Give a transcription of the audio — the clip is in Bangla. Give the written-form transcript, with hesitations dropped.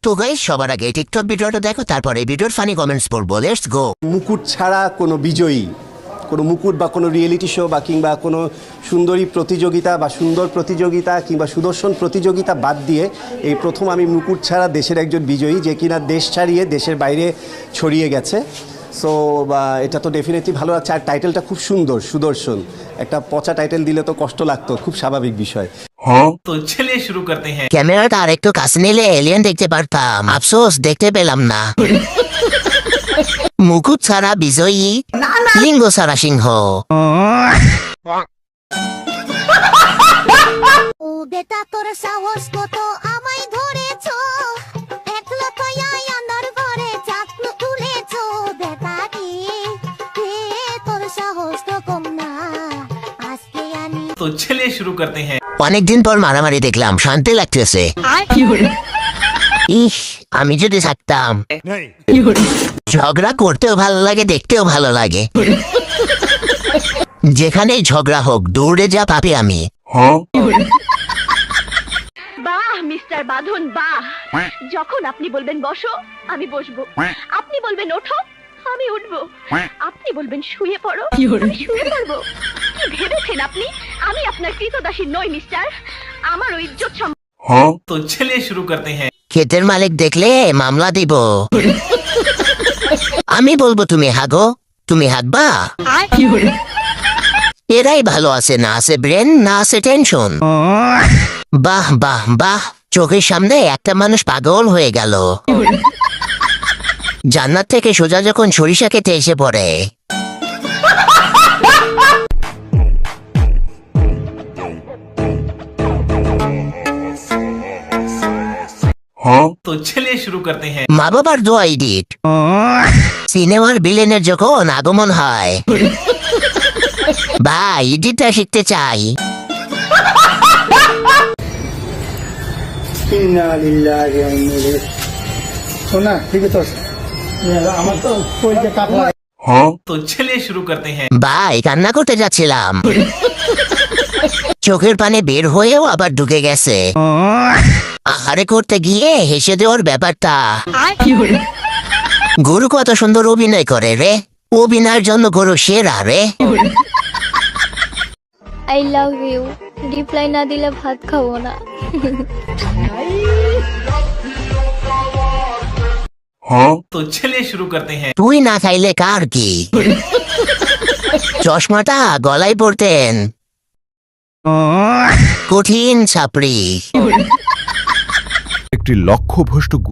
তো গাইস সবার আগে টিকটক ভিডিওটা দেখো, তারপরে ভিডিওর ফানি কমেন্টস পড়বো। Let's go. মুকুট ছাড়া কোনো বিজয়ী, কোনো মুকুট বা কোনো রিয়েলিটি শো বা কিংবা কোনো সুন্দরী প্রতিযোগিতা বা সুন্দর প্রতিযোগিতা কিংবা সুদর্শন প্রতিযোগিতা বাদ দিয়ে এই প্রথম আমি মুকুট ছাড়া দেশের একজন বিজয়ী, যে কিনা দেশ ছাড়িয়ে দেশের বাইরে ছড়িয়ে গেছে। সো এটা তো ডেফিনেটলি ভালো লাগছে। আর টাইটেলটা খুব সুন্দর, সুদর্শন। একটা পচা টাইটেল দিলে তো কষ্ট লাগতো, খুব স্বাভাবিক বিষয়। तो चलिए शुरू करते हैं। ক্যামেরাটা আর একটু কাছে নিলে এলিয়েন দেখতে পারতাম, আফসোস দেখতে পেলাম না। মুকুট ছাড়া বিজয়ী, লিঙ্গ ছাড়া সিংহ। ও বেটা তোর সাহস কত আমায় ধরেছো, একলা তোয়া আনার ঘরে চাকু তুলেছো। বেটা কি তোর সাহস তো কম না, আজকে আমি तो चलिए शुरू करते हैं। অনেকদিন পর মারামারি দেখলাম, শান্তি লাগতেছে। ইস, আমি যদি থাকতাম। ঝগড়া করতেও ভালো লাগে, দেখতেও ভালো লাগে। যেখানেই ঝগড়া হোক দৌড়ে যা পাপি আমি। বাহ মিস্টার বাঁধন বাহ, যখন আপনি বলবেন বসো আমি বসবো, আপনি বলবেন ওঠো আমি উঠবো, আপনি বলবেন শুয়ে পড়ো আমি শুয়ে পড়বো। কি ভেবেছেন আপনি আমি আপনার কৃতদাসী নই মিস্টার? আমার ওই ইজ্জত तो चलिए शुरू करते हैं। ক্ষেতের মালিক দেখলে মামলা দিব। আমি বলবো তুমি হাগো, তুমি হাগবা। এরাই ভালো আছে, না আছে ব্রেন, না আছে টেনশন। বাহ বাহ বাহ, চোখের সামনে একটা মানুষ পাগল হয়ে গেল। জান্নাত থেকে সোজা যখন সরিষা খেতে এসে পড়ে। तो चलिए शुरू करते हैं। মা বাবার দোয়া এডিট। সিনেমার ভিলেনের যখন আগমন হয়, ভাই এডিটটা শিখতে চাই। तो चलिए शुरू करते हैं। ভাই কান্না করতে যাচ্ছিলাম, চোখের পানে বের হয়েও আবার ঢুকে গেছে। আহারে করতে গিয়ে হেসে দেওয়ার ব্যাপারটা। গরু কত সুন্দর অভিনয় করে রে, অভিনয়ের জন্য গরু সেরা রে। আই লাভ ইউ, রিপ্লাই না দিলে ভাত খাবো না। तो चलिए शुरू करते हैं। তুই না খাইলে কার কি? চশমাটা গলায় পড়তেন, কঠিন ছাপড়ি। একটি লক্ষ্যভ্রষ্ট